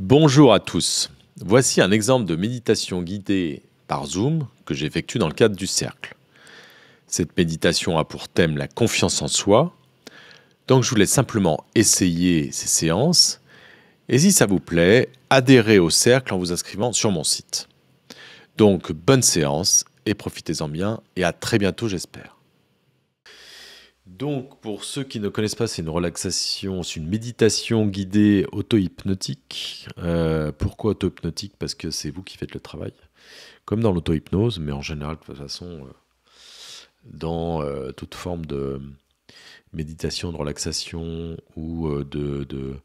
Bonjour à tous. Voici un exemple de méditation guidée par Zoom que j'effectue dans le cadre du cercle. Cette méditation a pour thème la confiance en soi. Donc je vous laisse simplement essayer ces séances. Et si ça vous plaît, adhérez au cercle en vous inscrivant sur mon site. Donc bonne séance et profitez-en bien et à très bientôt j'espère. Donc, pour ceux qui ne connaissent pas, c'est une relaxation, c'est une méditation guidée auto-hypnotique. Pourquoi auto-hypnotique? Parce que c'est vous qui faites le travail. Comme dans l'auto-hypnose, mais en général, de toute façon, dans toute forme de méditation, de relaxation ou de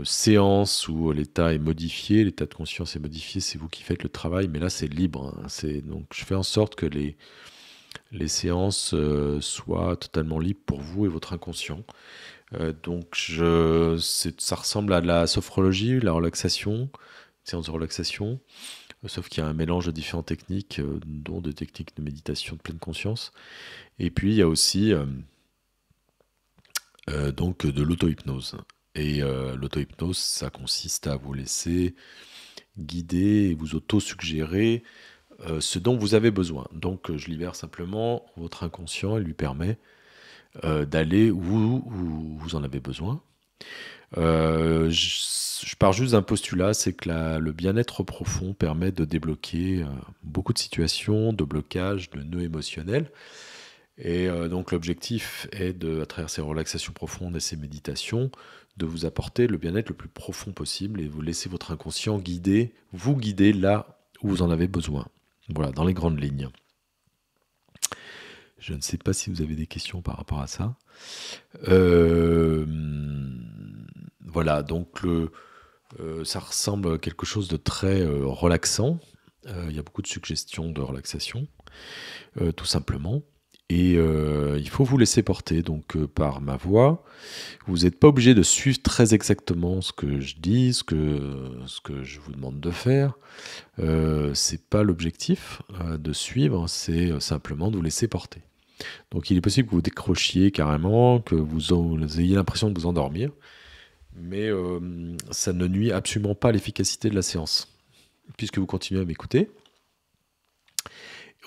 séance où l'état est modifié, l'état de conscience est modifié, c'est vous qui faites le travail, mais là, c'est libre, hein. Donc, je fais en sorte que les séances soient totalement libres pour vous et votre inconscient. Ça ressemble à de la sophrologie, la relaxation, séance de relaxation, sauf qu'il y a un mélange de différentes techniques, dont des techniques de méditation de pleine conscience. Et puis il y a aussi donc de l'auto-hypnose. Et l'auto-hypnose, ça consiste à vous laisser guider et vous auto-suggérer ce dont vous avez besoin. Donc je libère simplement votre inconscient et lui permet d'aller où vous en avez besoin. Je pars juste d'un postulat, c'est que le bien-être profond permet de débloquer beaucoup de situations, de blocage, de nœuds émotionnels. Et donc l'objectif est, à travers ces relaxations profondes et ces méditations, de vous apporter le bien-être le plus profond possible et vous laisser votre inconscient vous guider là où vous en avez besoin. Voilà, dans les grandes lignes. Je ne sais pas si vous avez des questions par rapport à ça. Voilà, donc ça ressemble à quelque chose de très relaxant. Il y a beaucoup de suggestions de relaxation, tout simplement. Et il faut vous laisser porter donc par ma voix. Vous n'êtes pas obligé de suivre très exactement ce que je dis, ce que je vous demande de faire. C'est pas l'objectif de suivre, c'est simplement de vous laisser porter. Donc il est possible que vous décrochiez carrément, que vous ayez l'impression de vous endormir, mais ça ne nuit absolument pas à l'efficacité de la séance, puisque vous continuez à m'écouter.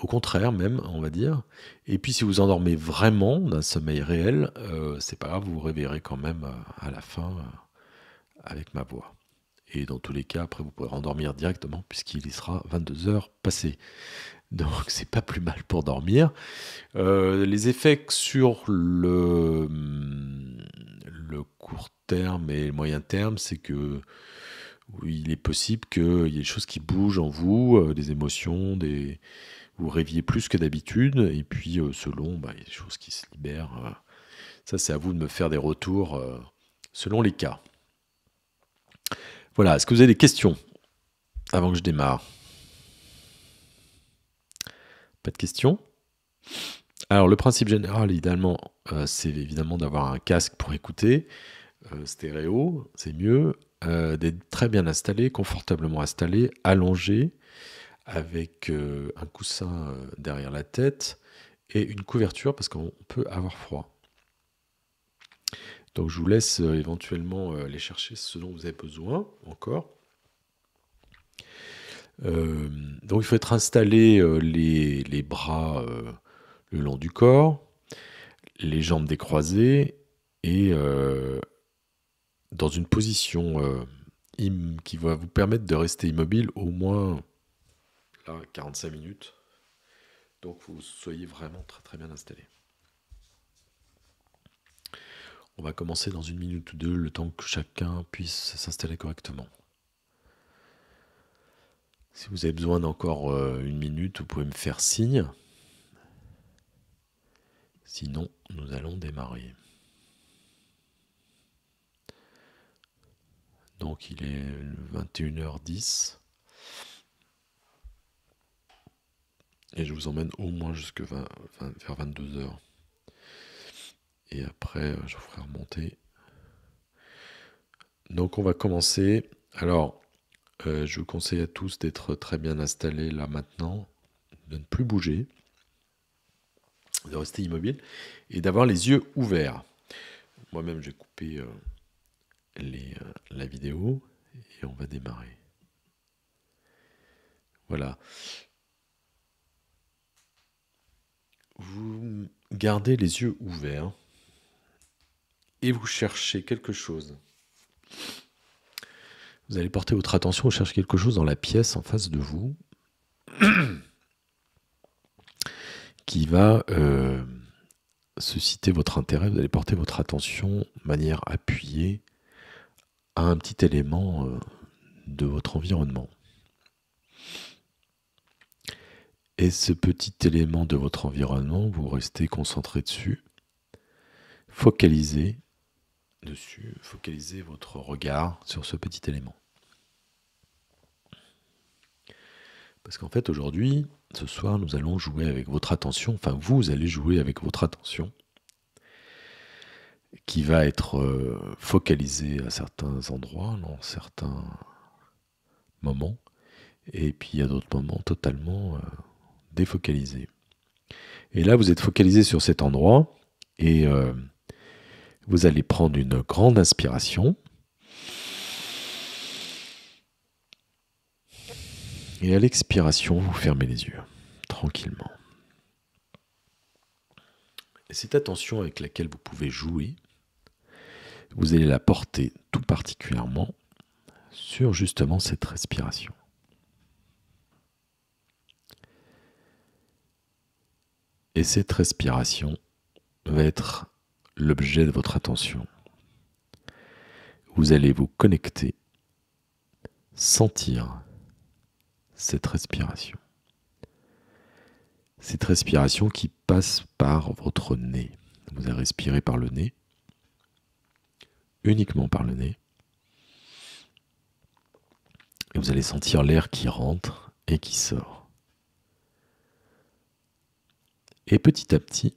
Au contraire même, on va dire. Et puis si vous endormez vraiment d'un sommeil réel, c'est pas grave, vous vous réveillerez quand même à la fin avec ma voix. Et dans tous les cas, après vous pourrez rendormir directement, puisqu'il y sera 22 heures passées. Donc c'est pas plus mal pour dormir. Les effets sur le court terme et le moyen terme, c'est que oui, il est possible qu'il y ait des choses qui bougent en vous, des émotions, vous rêviez plus que d'habitude, et puis selon, il y a des choses qui se libèrent. Ça, c'est à vous de me faire des retours selon les cas. Voilà, est-ce que vous avez des questions avant que je démarre? Pas de questions? Alors, le principe général, idéalement, c'est évidemment d'avoir un casque pour écouter. Stéréo, c'est mieux. D'être très bien installé, confortablement installé, allongé, avec un coussin derrière la tête et une couverture parce qu'on peut avoir froid. Donc, je vous laisse éventuellement aller chercher ce dont vous avez besoin encore. Donc, il faut être installé les bras le long du corps, les jambes décroisées et dans une position qui va vous permettre de rester immobile au moins là, 45 minutes. Donc vous soyez vraiment très très bien installé. On va commencer dans 1 minute ou 2, le temps que chacun puisse s'installer correctement. Si vous avez besoin d'encore 1 minute, vous pouvez me faire signe. Sinon, nous allons démarrer. Donc il est 21h10. Et je vous emmène au moins jusqu'à vers 22h. Et après, je vous ferai remonter. Donc on va commencer. Alors, je vous conseille à tous d'être très bien installés là maintenant, de ne plus bouger, de rester immobile et d'avoir les yeux ouverts. Moi-même, j'ai coupé la vidéo et on va démarrer. Voilà. Vous gardez les yeux ouverts et vous cherchez quelque chose. Vous allez porter votre attention, vous cherchez quelque chose dans la pièce en face de vous qui va susciter votre intérêt. Vous allez porter votre attention de manière appuyée à un petit élément de votre environnement. Et ce petit élément de votre environnement, vous restez concentré dessus, focalisez dessus, focalisez votre regard sur ce petit élément. Parce qu'en fait, aujourd'hui, ce soir, nous allons jouer avec votre attention, enfin vous allez jouer avec votre attention, qui va être focalisée à certains endroits, dans certains moments, et puis il y a d'autres moments totalement défocalisés. Et là, vous êtes focalisé sur cet endroit, et vous allez prendre une grande inspiration, et à l'expiration, vous fermez les yeux, tranquillement. Et cette attention avec laquelle vous pouvez jouer, vous allez la porter tout particulièrement sur justement cette respiration. Et cette respiration va être l'objet de votre attention. Vous allez vous connecter, sentir cette respiration. Cette respiration qui passe par votre nez. Vous allez respirer par le nez, uniquement par le nez. Et vous allez sentir l'air qui rentre et qui sort. Et petit à petit,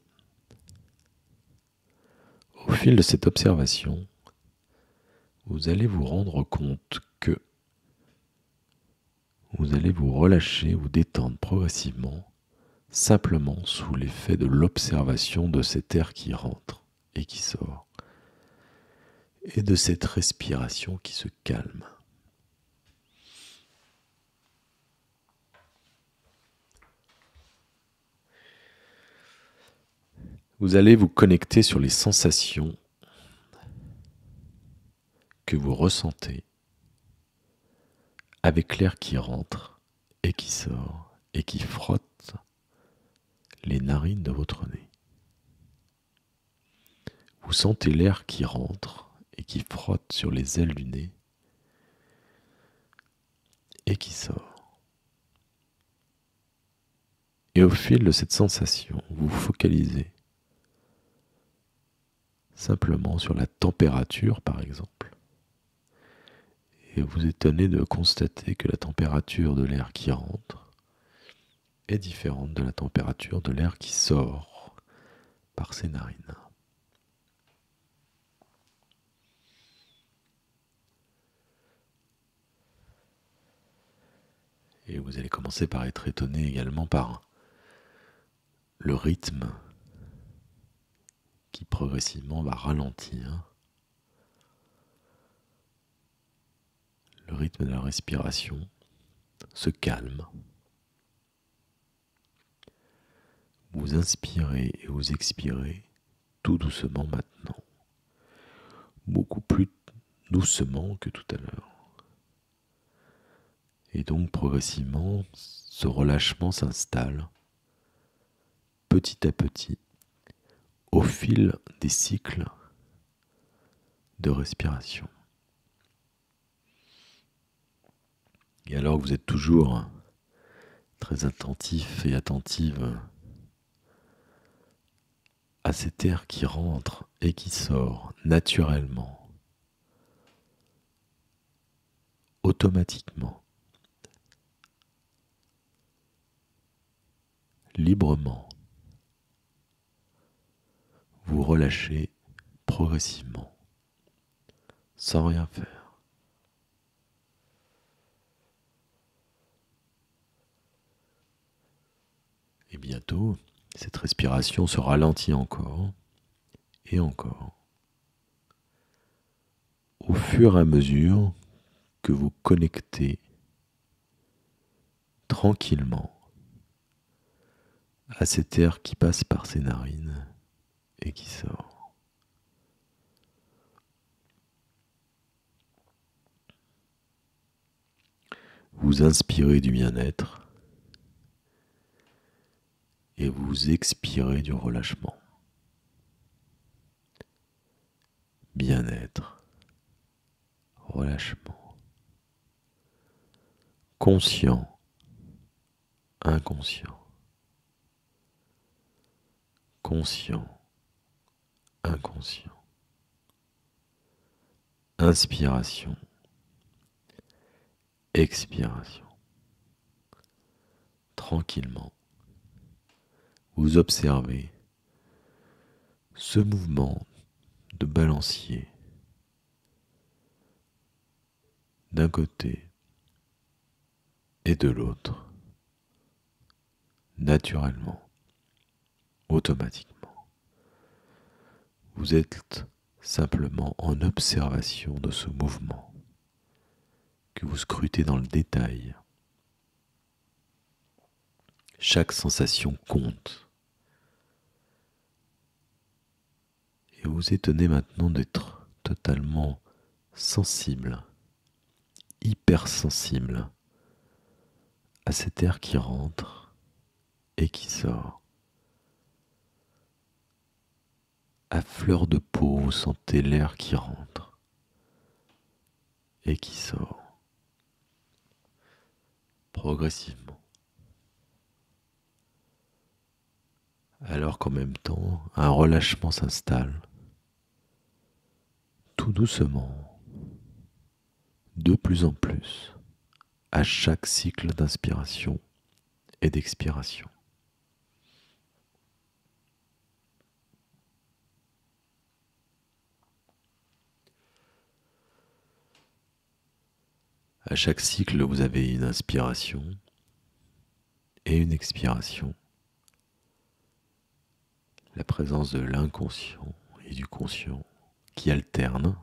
au fil de cette observation, vous allez vous rendre compte que vous allez vous relâcher, vous détendre progressivement, simplement sous l'effet de l'observation de cet air qui rentre et qui sort, et de cette respiration qui se calme. Vous allez vous connecter sur les sensations que vous ressentez avec l'air qui rentre et qui sort et qui frotte les narines de votre nez. Vous sentez l'air qui rentre et qui frotte sur les ailes du nez et qui sort. Et au fil de cette sensation, vous vous focalisez simplement sur la température, par exemple. Et vous étonnez de constater que la température de l'air qui rentre est différente de la température de l'air qui sort par ses narines. Et vous allez commencer par être étonné également par le rythme qui progressivement va ralentir. Le rythme de la respiration se calme. Vous inspirez et vous expirez tout doucement maintenant. Beaucoup plus doucement que tout à l'heure. Et donc progressivement, ce relâchement s'installe petit à petit au fil des cycles de respiration. Et alors que vous êtes toujours très attentif et attentive à cet air qui rentre et qui sort naturellement, automatiquement, librement, vous relâchez progressivement, sans rien faire. Et bientôt, cette respiration se ralentit encore et encore, au fur et à mesure que vous connectez tranquillement à cet air qui passe par ses narines et qui sort. Vous inspirez du bien-être et vous expirez du relâchement. Bien-être, relâchement, conscient, inconscient, conscient, inconscient, inspiration, expiration. Tranquillement, vous observez ce mouvement de balancier d'un côté et de l'autre, naturellement, automatiquement. Vous êtes simplement en observation de ce mouvement que vous scrutez dans le détail. Chaque sensation compte. Et vous étonnez maintenant d'être totalement sensible, hypersensible à cet air qui rentre et qui sort. À fleur de peau, vous sentez l'air qui rentre et qui sort progressivement. Alors qu'en même temps, un relâchement s'installe, tout doucement, de plus en plus, à chaque cycle d'inspiration et d'expiration. À chaque cycle, vous avez une inspiration et une expiration. La présence de l'inconscient et du conscient qui alternent.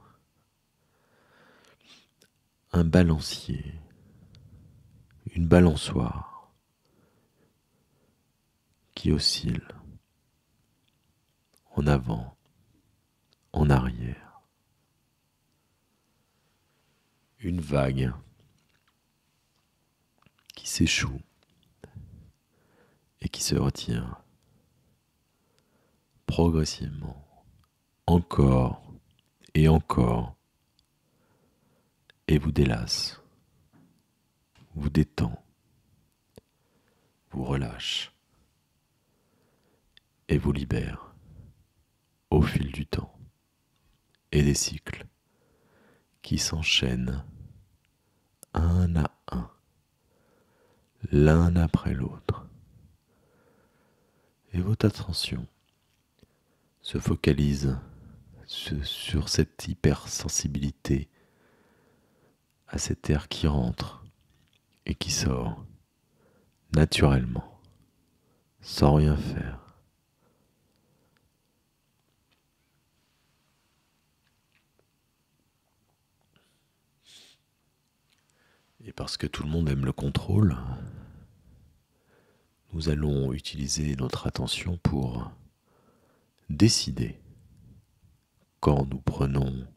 Un balancier, une balançoire qui oscille en avant, en arrière. Une vague qui s'échoue et qui se retire progressivement, encore et encore, et vous délasse, vous détend, vous relâche et vous libère au fil du temps et des cycles qui s'enchaînent un à un, l'un après l'autre. Et votre attention se focalise sur cette hypersensibilité à cet air qui rentre et qui sort naturellement, sans rien faire. Et parce que tout le monde aime le contrôle, nous allons utiliser notre attention pour décider quand nous prenons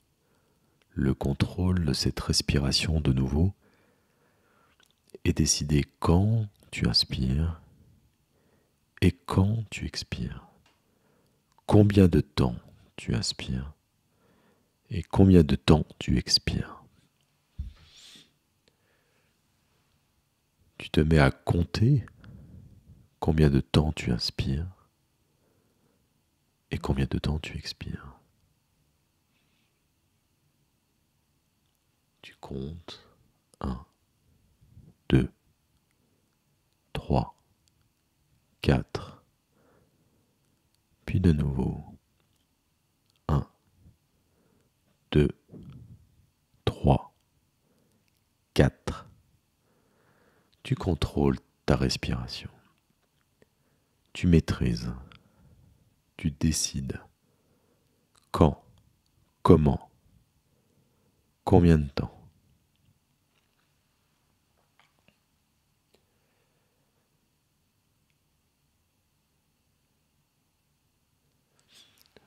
le contrôle de cette respiration de nouveau et décider quand tu inspires et quand tu expires. Combien de temps tu inspires et combien de temps tu expires. Tu te mets à compter combien de temps tu inspires et combien de temps tu expires. Tu comptes 1, 2, 3, 4, puis de nouveau 1, 2, 3, 4. Tu contrôles ta respiration. Tu maîtrises. Tu décides quand, comment combien de temps?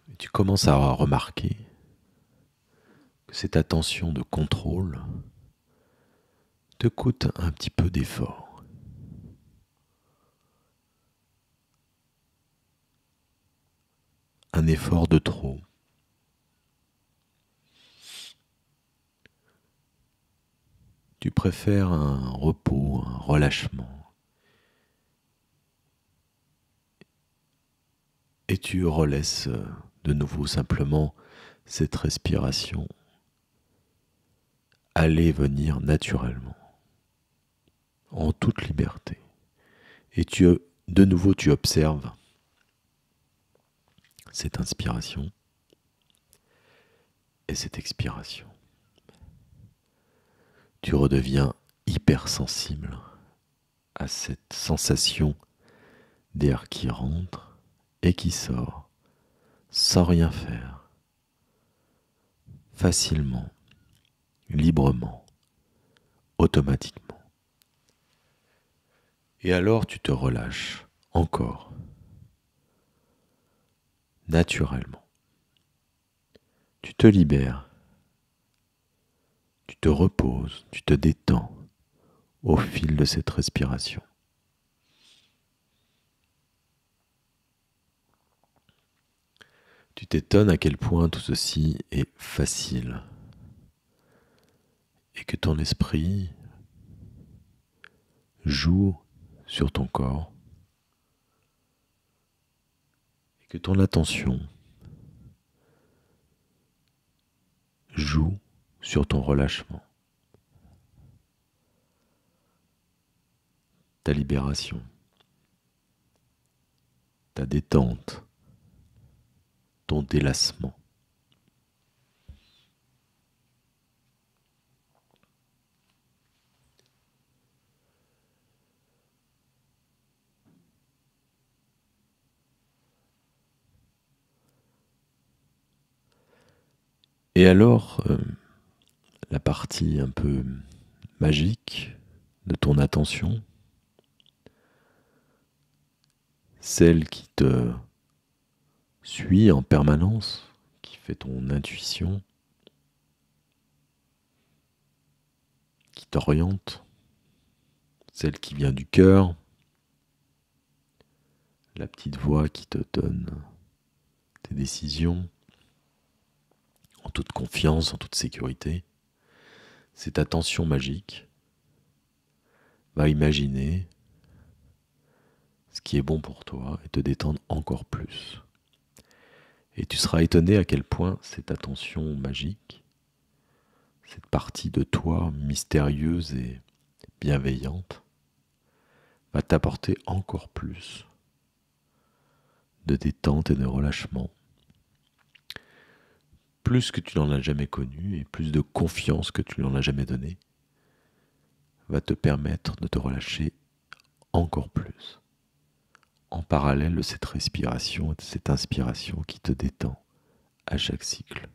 Et tu commences à remarquer que cette attention de contrôle te coûte un petit peu d'effort. Un effort de trop. Tu préfères un repos, un relâchement. Et tu relaisses de nouveau simplement cette respiration aller et venir naturellement, en toute liberté. Et de nouveau, tu observes cette inspiration et cette expiration. Tu redeviens hypersensible à cette sensation d'air qui rentre et qui sort sans rien faire, facilement, librement, automatiquement. Et alors tu te relâches encore, naturellement. Tu te libères, tu te reposes, tu te détends au fil de cette respiration. Tu t'étonnes à quel point tout ceci est facile et que ton esprit joue sur ton corps et que ton attention joue sur ton relâchement, ta libération, ta détente, ton délassement. Et alors, la partie un peu magique de ton attention, celle qui te suit en permanence, qui fait ton intuition, qui t'oriente, celle qui vient du cœur, la petite voix qui te donne tes décisions en toute confiance, en toute sécurité. Cette attention magique va imaginer ce qui est bon pour toi et te détendre encore plus. Et tu seras étonné à quel point cette attention magique, cette partie de toi mystérieuse et bienveillante, va t'apporter encore plus de détente et de relâchement. Plus que tu n'en as jamais connu et plus de confiance que tu n'en as jamais donné, va te permettre de te relâcher encore plus. En parallèle de cette respiration et de cette inspiration qui te détend à chaque cycle.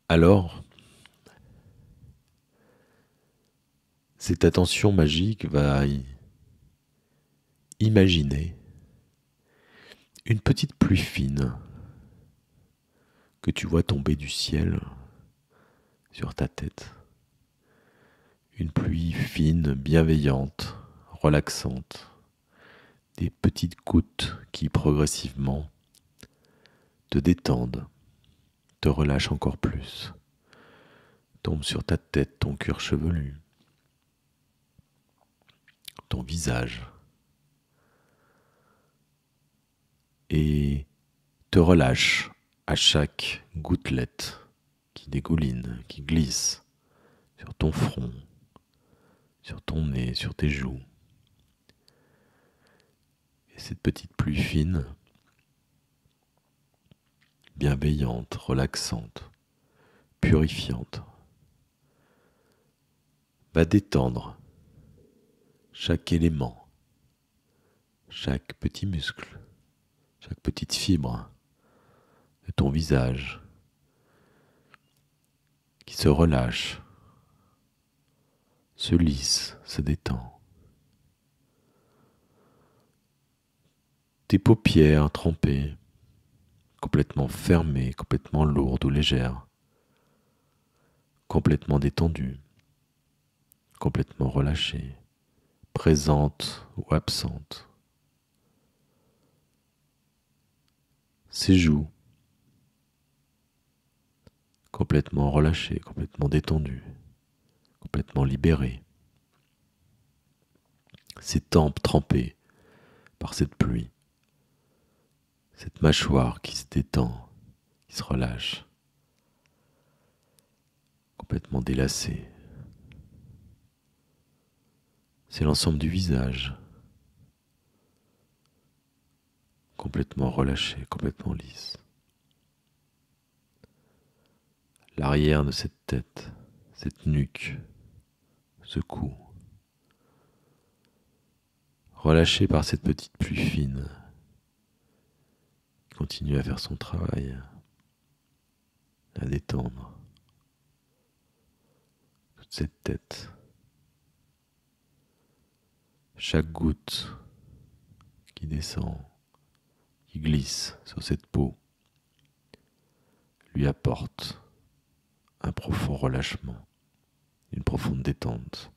Alors, cette attention magique va imaginer une petite pluie fine que tu vois tomber du ciel sur ta tête. Une pluie fine, bienveillante, relaxante. Des petites gouttes qui progressivement te détendent, te relâchent encore plus. Tombent sur ta tête, ton cuir chevelu, ton visage. Et te relâchent à chaque gouttelette qui dégouline, qui glisse sur ton front, sur ton nez, sur tes joues. Et cette petite pluie fine, bienveillante, relaxante, purifiante, va détendre chaque élément, chaque petit muscle, chaque petite fibre de ton visage qui se relâche, se lisse, se détend. Tes paupières trempées, complètement fermées, complètement lourdes ou légères, complètement détendues, complètement relâchées, présentes ou absentes. Ses joues, complètement relâchées, complètement détendues, complètement libérées. Ses tempes trempées par cette pluie, cette mâchoire qui se détend, qui se relâche, complètement délacée. C'est l'ensemble du visage, complètement relâché, complètement lisse. L'arrière de cette tête, cette nuque, ce cou, relâché par cette petite pluie fine, qui continue à faire son travail, à détendre toute cette tête. Chaque goutte qui descend, qui glisse sur cette peau, lui apporte un profond relâchement, une profonde détente.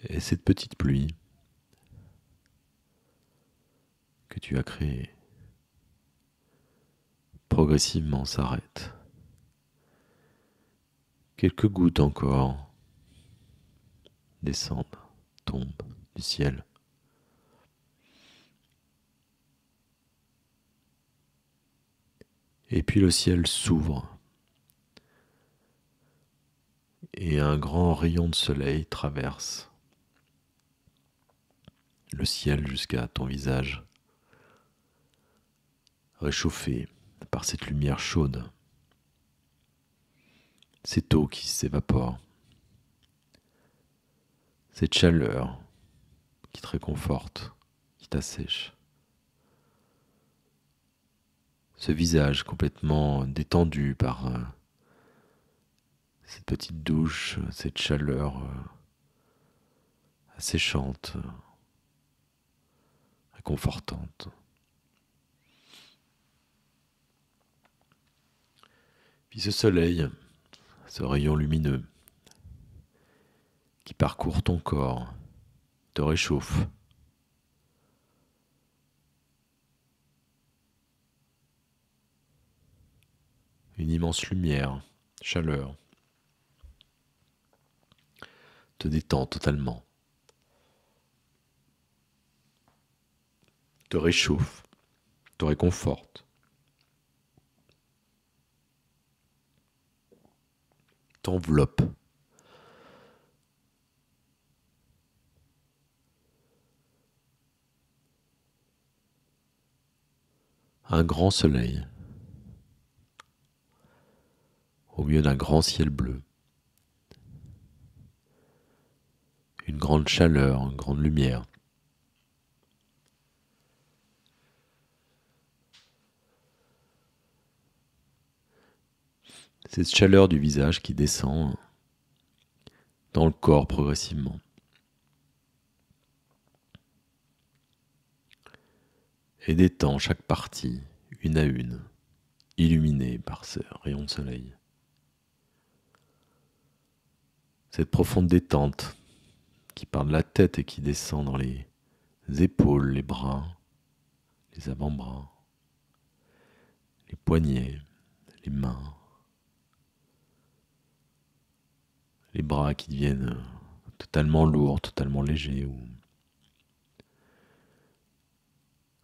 Et cette petite pluie que tu as créée progressivement s'arrête. Quelques gouttes encore descendent, tombent du ciel. Et puis le ciel s'ouvre et un grand rayon de soleil traverse le ciel jusqu'à ton visage, réchauffé par cette lumière chaude, cette eau qui s'évapore, cette chaleur qui te réconforte, qui t'assèche. Ce visage complètement détendu par cette petite douche, cette chaleur asséchante, réconfortante. Puis ce soleil, ce rayon lumineux qui parcourt ton corps, te réchauffe. Une immense lumière, chaleur, te détend totalement, te réchauffe, te réconforte, t'enveloppe. Un grand soleil, au milieu d'un grand ciel bleu, une grande chaleur, une grande lumière. Cette chaleur du visage qui descend dans le corps progressivement. Et détend chaque partie, une à une, illuminée par ce rayon de soleil. Cette profonde détente qui part de la tête et qui descend dans les épaules, les bras, les avant-bras, les poignets, les mains, les bras qui deviennent totalement lourds, totalement légers ou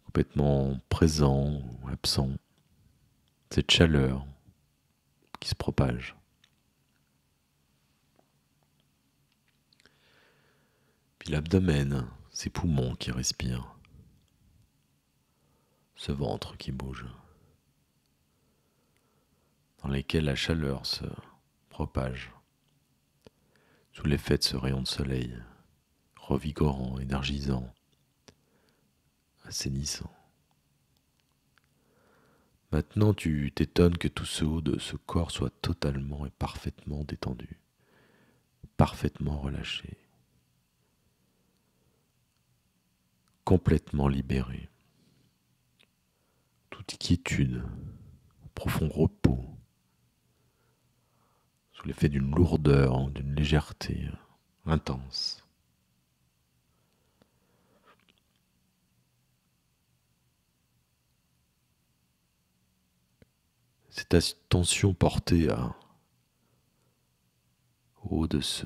complètement présents ou absents. Cette chaleur qui se propage. Puis l'abdomen, ses poumons qui respirent, ce ventre qui bouge. dans lesquels la chaleur se propage sous l'effet de ce rayon de soleil, revigorant, énergisant, assainissant. Maintenant, tu t'étonnes que tout ce haut de ce corps soit totalement et parfaitement détendu, parfaitement relâché, complètement libéré. Toute quiétude, profond repos, sous l'effet d'une lourdeur, d'une légèreté intense. Cette attention portée au haut de ce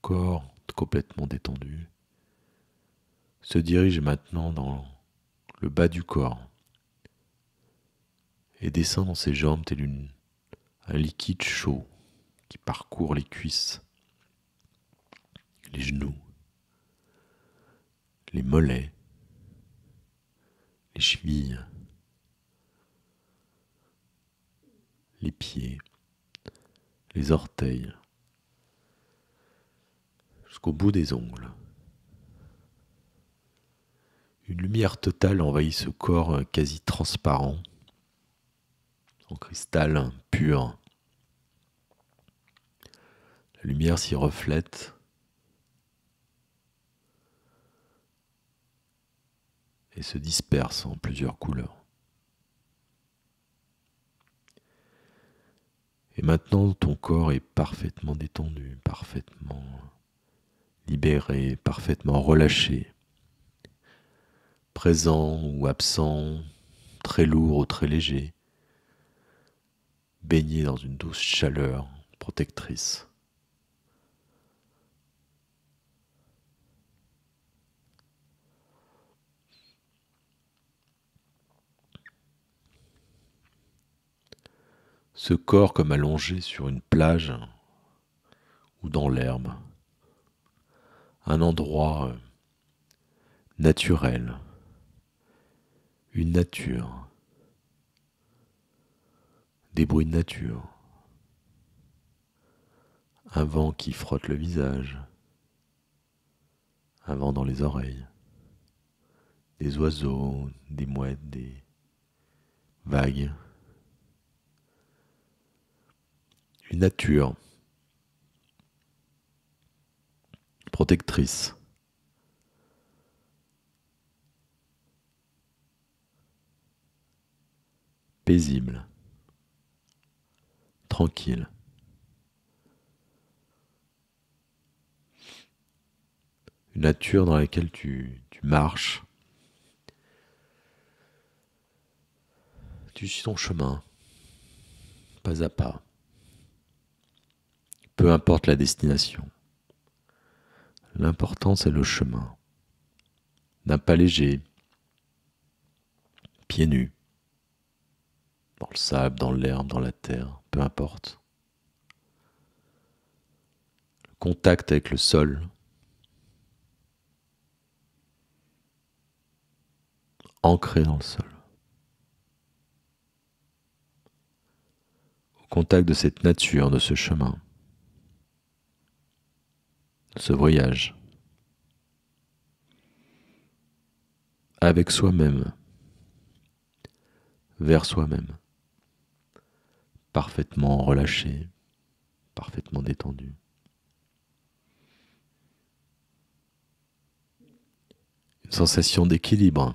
corps complètement détendu se dirige maintenant dans le bas du corps et descend dans ses jambes tel un liquide chaud qui parcourt les cuisses, les genoux, les mollets, les chevilles, les pieds, les orteils, jusqu'au bout des ongles. Une lumière totale envahit ce corps quasi transparent, en cristal pur. La lumière s'y reflète et se disperse en plusieurs couleurs. Et maintenant, ton corps est parfaitement détendu, parfaitement libéré, parfaitement relâché, présent ou absent, très lourd ou très léger, baigné dans une douce chaleur protectrice. Ce corps comme allongé sur une plage ou dans l'herbe, un endroit naturel, une nature, des bruits de nature, un vent qui frotte le visage, un vent dans les oreilles, des oiseaux, des mouettes, des vagues, une nature protectrice, paisible, tranquille. Une nature dans laquelle tu marches, tu suis ton chemin, pas à pas, peu importe la destination. L'important, c'est le chemin, d'un pas léger, pieds nus, dans le sable, dans l'herbe, dans la terre, peu importe. Le contact avec le sol, ancré dans le sol. Au contact de cette nature, de ce chemin, de ce voyage, avec soi-même, vers soi-même, parfaitement relâché, parfaitement détendu. Une sensation d'équilibre,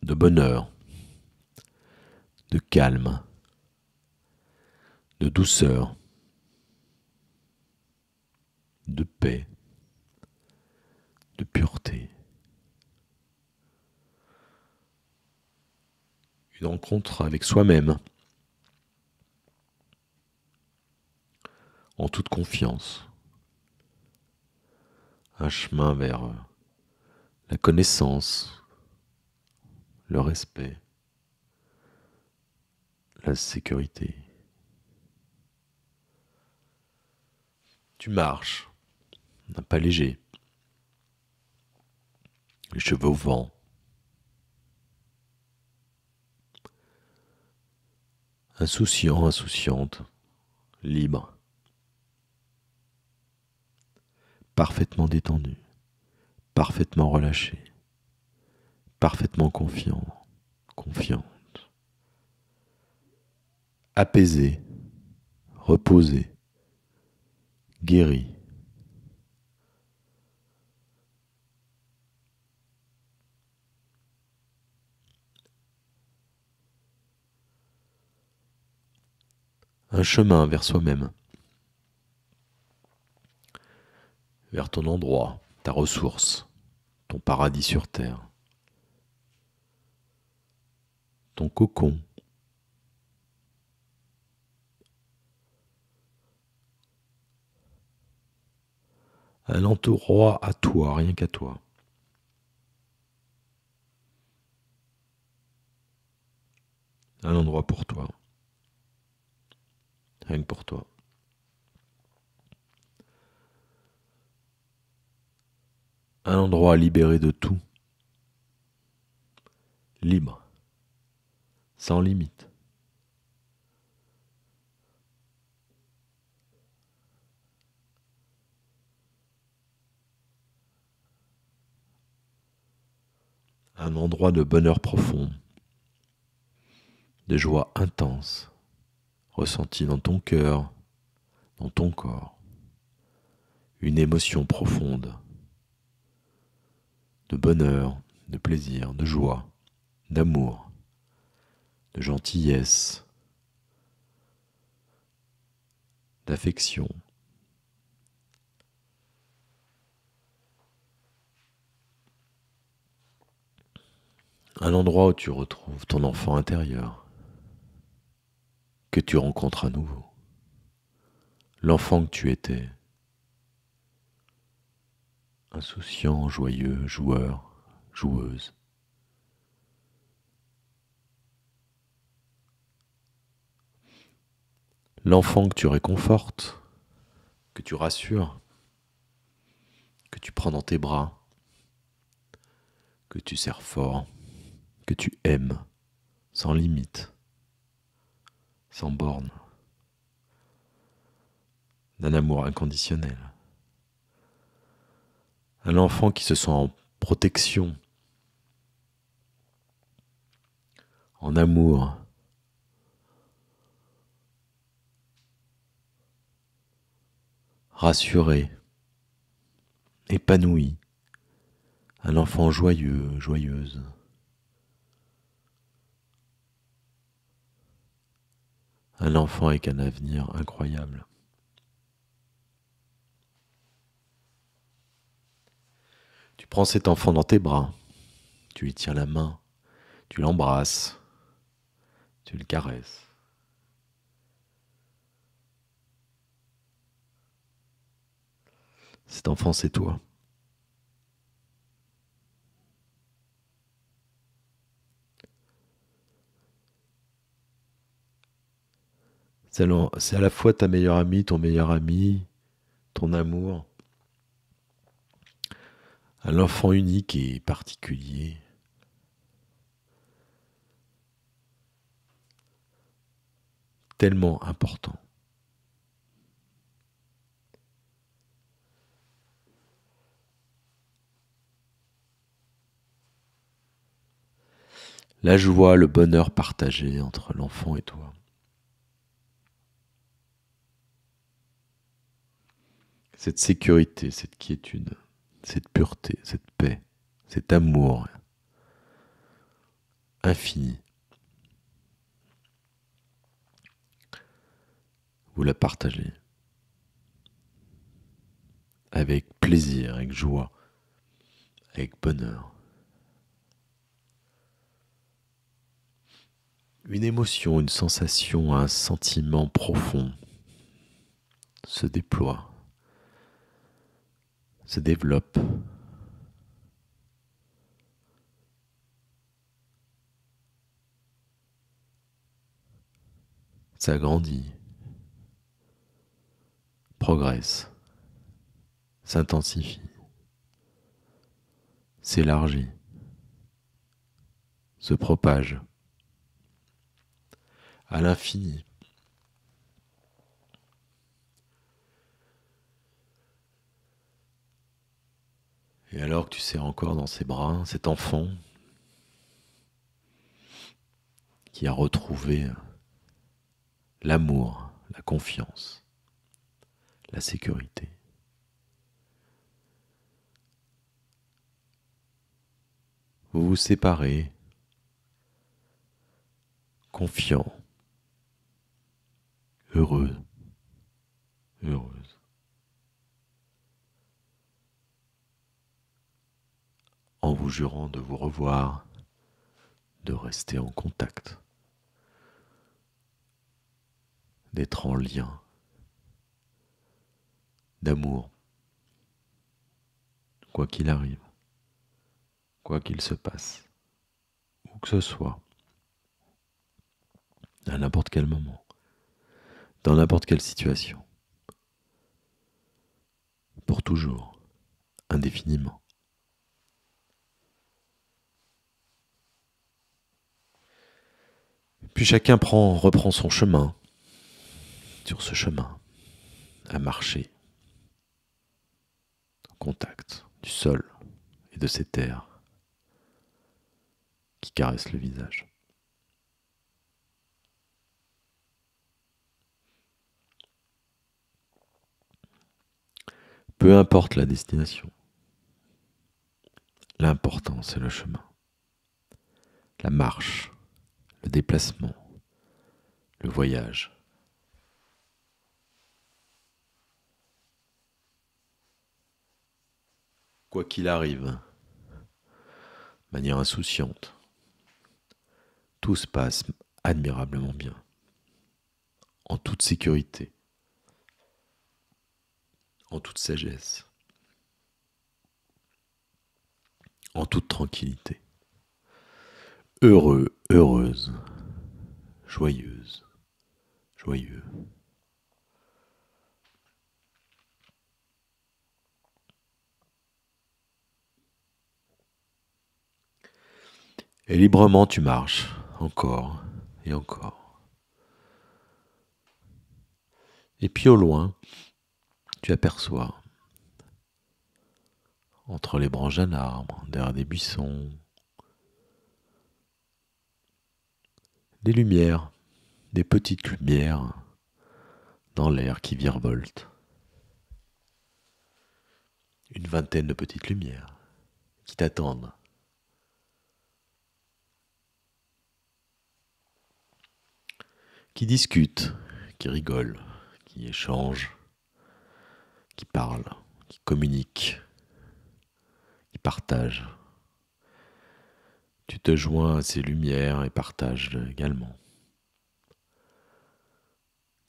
de bonheur, de calme, de douceur, de paix, de pureté. Une rencontre avec soi-même, en toute confiance. Un chemin vers la connaissance, le respect, la sécurité. Tu marches, un pas léger, les cheveux au vent. insouciant, insouciante, libre, parfaitement détendu, parfaitement relâché, parfaitement confiant, confiante, apaisé, reposé, guéri. Un chemin vers soi-même, vers ton endroit, ta ressource, ton paradis sur terre, ton cocon, un endroit à toi, rien qu'à toi. Un endroit pour toi, rien que pour toi. Un endroit libéré de tout, libre, sans limite. Un endroit de bonheur profond, de joie intense, ressentie dans ton cœur, dans ton corps. Une émotion profonde, de bonheur, de plaisir, de joie, d'amour, de gentillesse, d'affection. Un endroit où tu retrouves ton enfant intérieur, que tu rencontres à nouveau. L'enfant que tu étais, insouciant, joyeux, joueur, joueuse. L'enfant que tu réconfortes, que tu rassures, que tu prends dans tes bras, que tu serres fort, que tu aimes, sans limite, sans borne, d'un amour inconditionnel. Un enfant qui se sent en protection, en amour, rassuré, épanoui, un enfant joyeux, joyeuse. Un enfant avec un avenir incroyable. Tu prends cet enfant dans tes bras, tu lui tiens la main, tu l'embrasses, tu le caresses. Cet enfant, c'est toi. C'est à la fois ta meilleure amie, ton meilleur ami, ton amour. Un enfant unique et particulier. Tellement important. La joie, le bonheur partagé entre l'enfant et toi. Cette sécurité, cette quiétude, cette pureté, cette paix, cet amour infini. Vous la partagez avec plaisir, avec joie, avec bonheur. Une émotion, une sensation, un sentiment profond se déploie, se développe. S'agrandit, progresse, s'intensifie, s'élargit, se propage, à l'infini. Et alors que tu serres encore dans ses bras cet enfant qui a retrouvé l'amour, la confiance, la sécurité. Vous vous séparez, confiant, heureux, heureuse, en vous jurant de vous revoir, de rester en contact, d'être en lien, d'amour, quoi qu'il arrive, quoi qu'il se passe, où que ce soit, à n'importe quel moment, dans n'importe quelle situation, pour toujours, indéfiniment. Puis chacun reprend son chemin, sur ce chemin, à marcher, en contact du sol et de ces terres qui caressent le visage. Peu importe la destination, l'important c'est le chemin, la marche, le déplacement, le voyage. Quoi qu'il arrive, de manière insouciante, tout se passe admirablement bien, en toute sécurité, en toute sagesse, en toute tranquillité. Heureux, heureuse, joyeuse, joyeux. Et librement tu marches, encore et encore. Et puis au loin, tu aperçois, entre les branches d'un arbre, derrière des buissons, des lumières, des petites lumières dans l'air qui virevoltent. Une vingtaine de petites lumières qui t'attendent. Qui discutent, qui rigolent, qui échangent, qui parlent, qui communiquent, qui partagent. Tu te joins à ces lumières et partages également.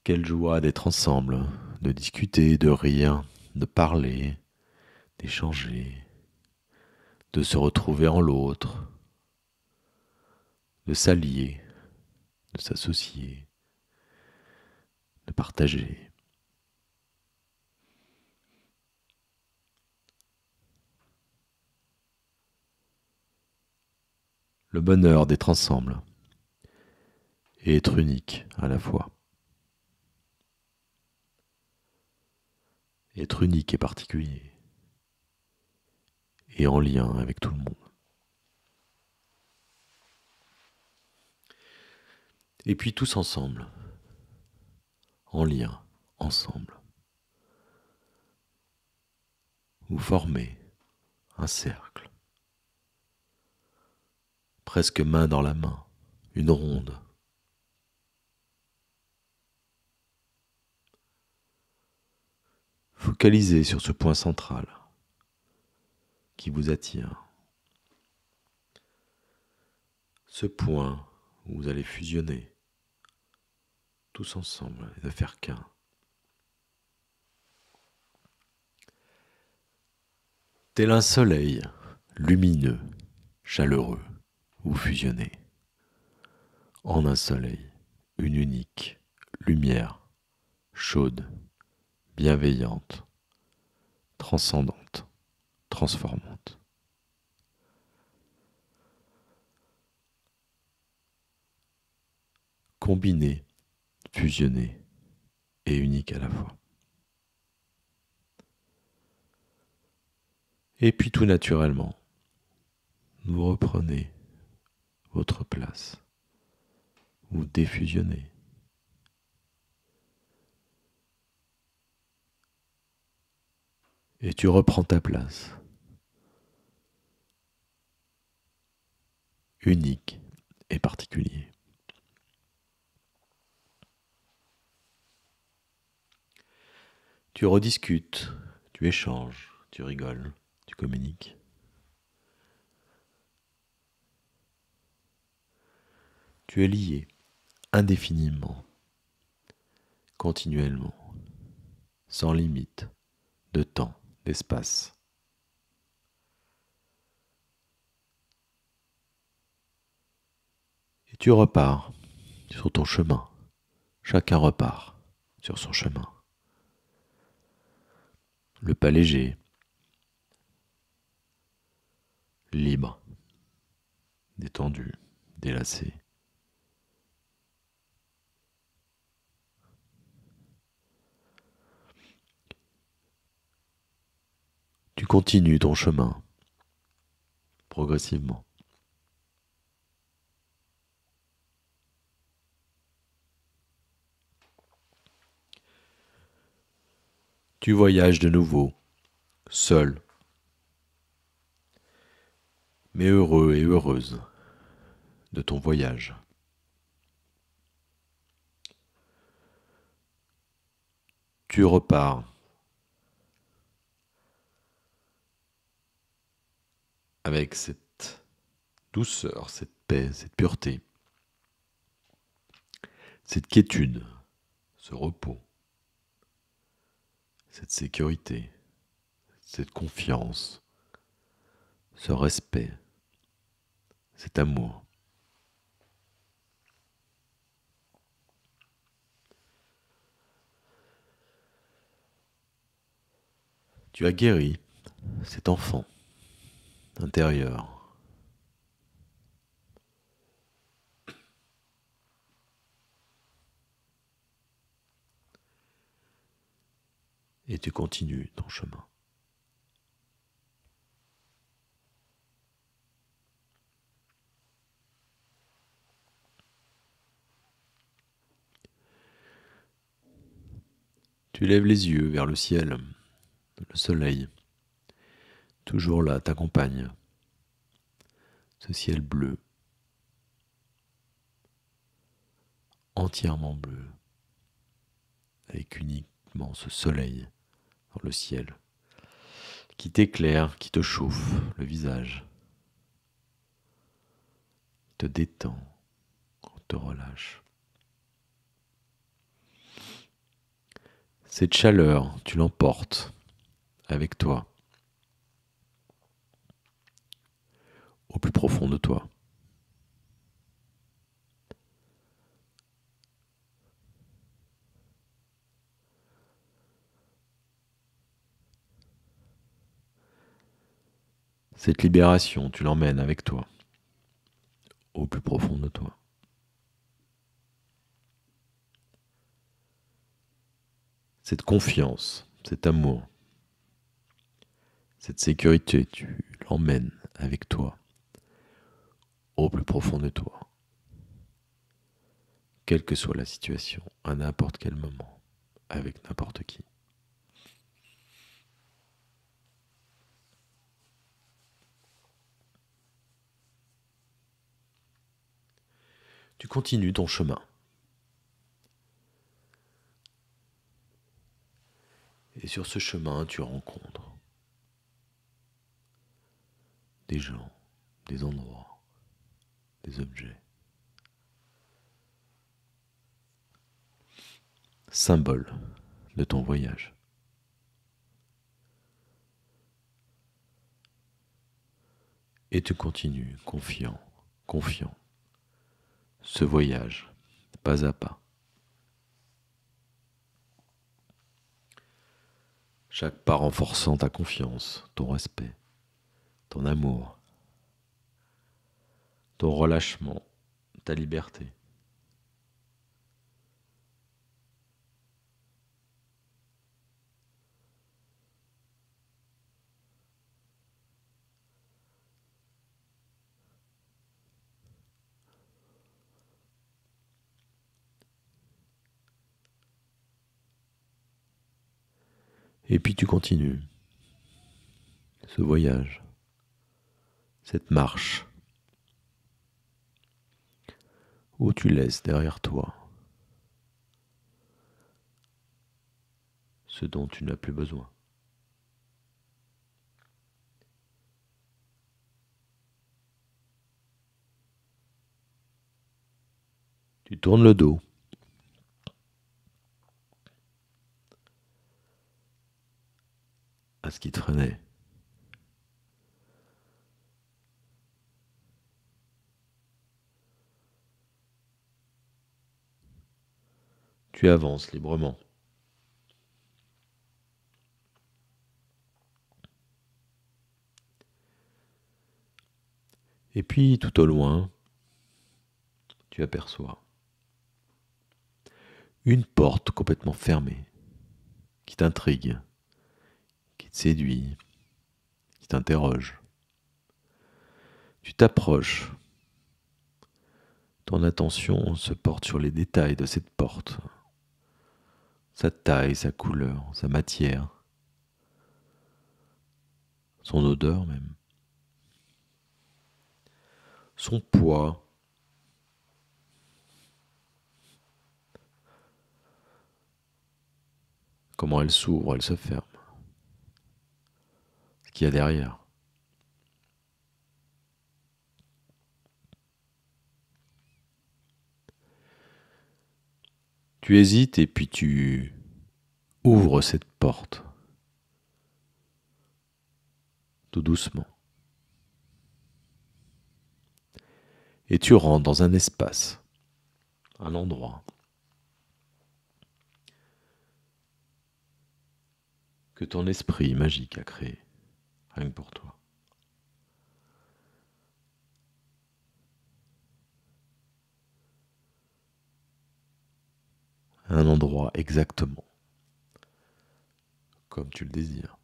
Quelle joie d'être ensemble, de discuter, de rire, de parler, d'échanger, de se retrouver en l'autre, de s'allier, de s'associer, de partager. Le bonheur d'être ensemble et être unique à la fois. Être unique et particulier et en lien avec tout le monde. Et puis tous ensemble, en lien, ensemble. Vous formez un cercle, presque main dans la main, une ronde. Focalisez sur ce point central qui vous attire. Ce point où vous allez fusionner tous ensemble et ne faire qu'un. Tel un soleil lumineux, chaleureux, vous fusionnez en un soleil, une unique lumière chaude, bienveillante, transcendante, transformante. combiné, fusionné et unique à la fois. Et puis tout naturellement, vous reprenez votre place. Vous défusionnez. Et tu reprends ta place. Unique et particulier. Tu rediscutes, tu échanges, tu rigoles, tu communiques. Tu es lié indéfiniment, continuellement, sans limite de temps, d'espace. Et tu repars sur ton chemin. Chacun repart sur son chemin. Le pas léger, libre, détendu, délacé. Tu continues ton chemin, progressivement. Tu voyages de nouveau, seul, mais heureux et heureuse de ton voyage. Tu repars avec cette douceur, cette paix, cette pureté, cette quiétude, ce repos, cette sécurité, cette confiance, ce respect, cet amour. Tu as guéri cet enfant intérieur. Et tu continues ton chemin. Tu lèves les yeux vers le ciel, le soleil, toujours là, t'accompagne. Ce ciel bleu, entièrement bleu, avec uniquement ce soleil dans le ciel, qui t'éclaire, qui te chauffe le visage, te détend, te relâche. Cette chaleur, tu l'emportes avec toi, au plus profond de toi. Cette libération, tu l'emmènes avec toi, au plus profond de toi. Cette confiance, cet amour, cette sécurité, tu l'emmènes avec toi, au plus profond de toi. Quelle que soit la situation, à n'importe quel moment, avec n'importe qui. Tu continues ton chemin. Et sur ce chemin, tu rencontres des gens, des endroits, des objets. Symbole de ton voyage. Et tu continues, confiant, confiant, ce voyage, pas à pas. Chaque pas renforçant ta confiance, ton respect, ton amour, ton relâchement, ta liberté. Et puis tu continues ce voyage, cette marche, où tu laisses derrière toi ce dont tu n'as plus besoin. Tu tournes le dos à ce qui te freinait. Tu avances librement. Et puis, tout au loin, tu aperçois une porte complètement fermée qui t'intrigue, qui te séduit, qui t'interroge. Tu t'approches. Ton attention se porte sur les détails de cette porte. Sa taille, sa couleur, sa matière, son odeur même, son poids, comment elle s'ouvre, elle se ferme, ce qu'il y a derrière. Tu hésites et puis tu ouvres cette porte, tout doucement. Et tu rentres dans un espace, un endroit que ton esprit magique a créé, rien que pour toi. Un endroit exactement comme tu le désires.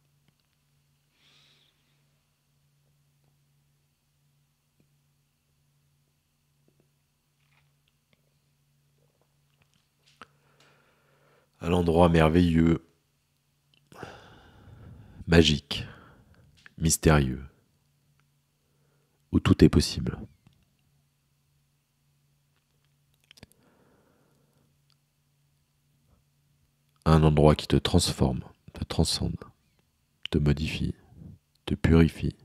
Un endroit merveilleux, magique, mystérieux, où tout est possible. Un endroit qui te transforme, te transcende, te modifie, te purifie.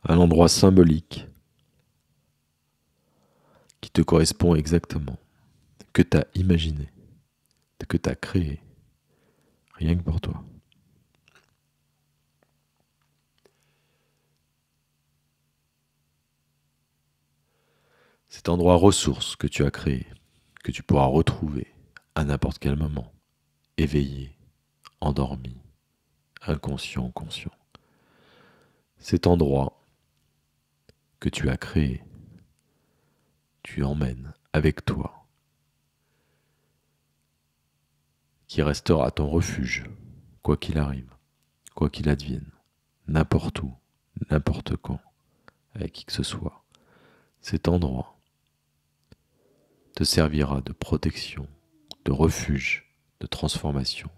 Un endroit symbolique qui te correspond exactement, que tu as imaginé, que tu as créé, rien que pour toi. Cet endroit ressource que tu as créé, que tu pourras retrouver à n'importe quel moment, éveillé, endormi, inconscient, conscient. Cet endroit que tu as créé, tu emmènes avec toi, qui restera ton refuge, quoi qu'il arrive, quoi qu'il advienne, n'importe où, n'importe quand, avec qui que ce soit. Cet endroit te servira de protection, de refuge, de transformation.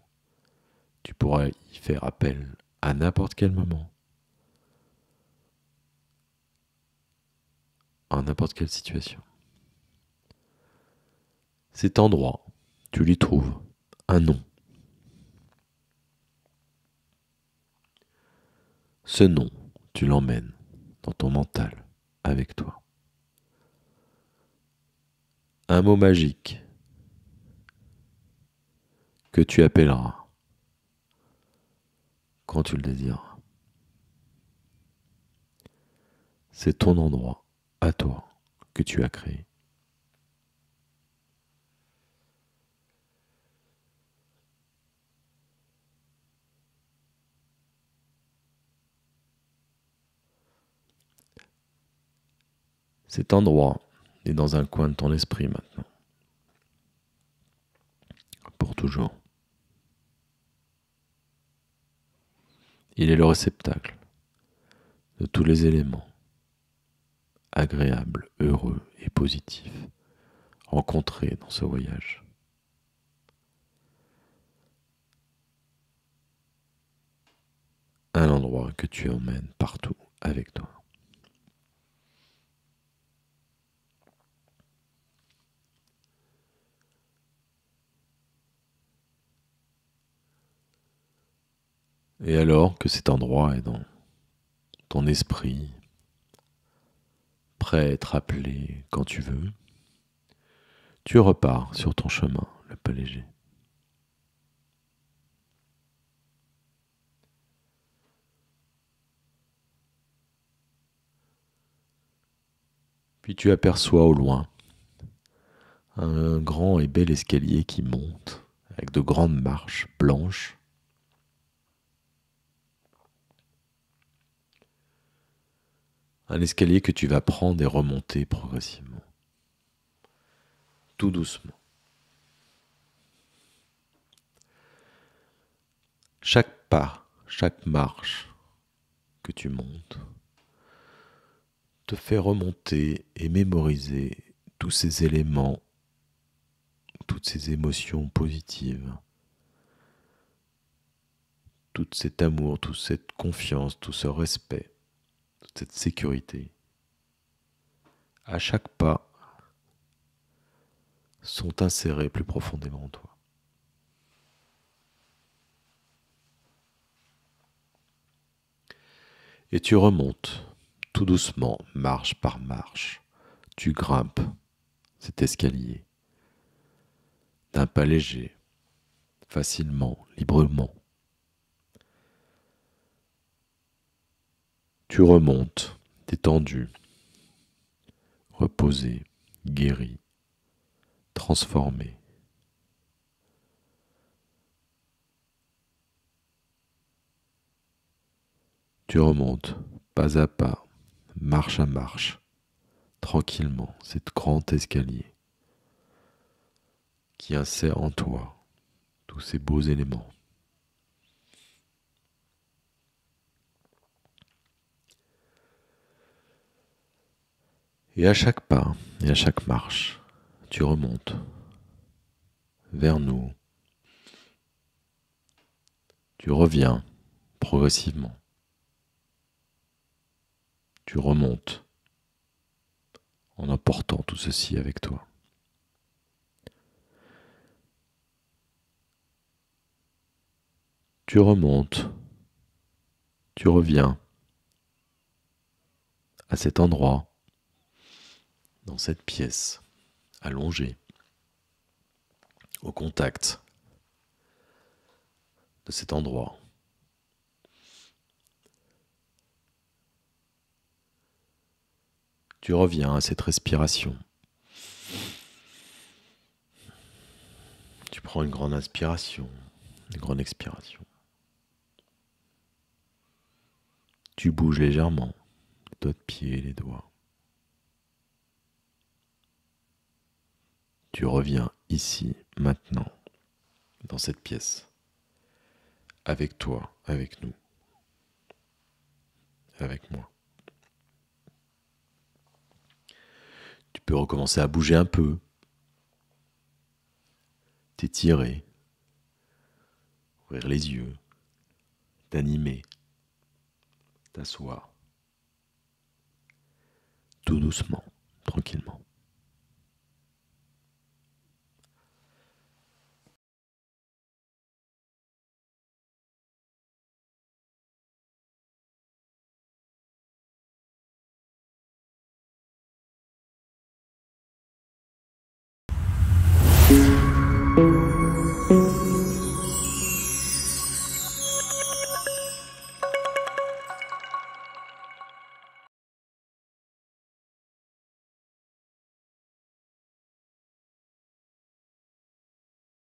Tu pourras y faire appel à n'importe quel moment, en n'importe quelle situation. Cet endroit, tu lui trouves un nom. Ce nom, tu l'emmènes dans ton mental avec toi. Un mot magique que tu appelleras quand tu le désireras. C'est ton endroit à toi que tu as créé. Cet endroit est dans un coin de ton esprit maintenant, pour toujours. Il est le réceptacle de tous les éléments agréables, heureux et positifs rencontrés dans ce voyage. Un endroit que tu emmènes partout avec toi. Et alors que cet endroit est dans ton esprit, prêt à être appelé quand tu veux, tu repars sur ton chemin le pas léger. Puis tu aperçois au loin un grand et bel escalier qui monte avec de grandes marches blanches. Un escalier que tu vas prendre et remonter progressivement, tout doucement. Chaque pas, chaque marche que tu montes te fait remonter et mémoriser tous ces éléments, toutes ces émotions positives, tout cet amour, toute cette confiance, tout ce respect, toute cette sécurité. À chaque pas, sont insérés plus profondément en toi. Et tu remontes, tout doucement, marche par marche. Tu grimpes cet escalier d'un pas léger, facilement, librement. Tu remontes, détendu, reposé, guéri, transformé. Tu remontes, pas à pas, marche à marche, tranquillement, cet grand escalier qui insère en toi tous ces beaux éléments. Et à chaque pas et à chaque marche, tu remontes vers nous. Tu reviens progressivement. Tu remontes en emportant tout ceci avec toi. Tu remontes, tu reviens à cet endroit, dans cette pièce, allongée, au contact de cet endroit. Tu reviens à cette respiration. Tu prends une grande inspiration, une grande expiration. Tu bouges légèrement les doigts de pied et les doigts. Tu reviens ici, maintenant, dans cette pièce, avec toi, avec nous, avec moi. Tu peux recommencer à bouger un peu, t'étirer, ouvrir les yeux, t'animer, t'asseoir, tout doucement, tranquillement.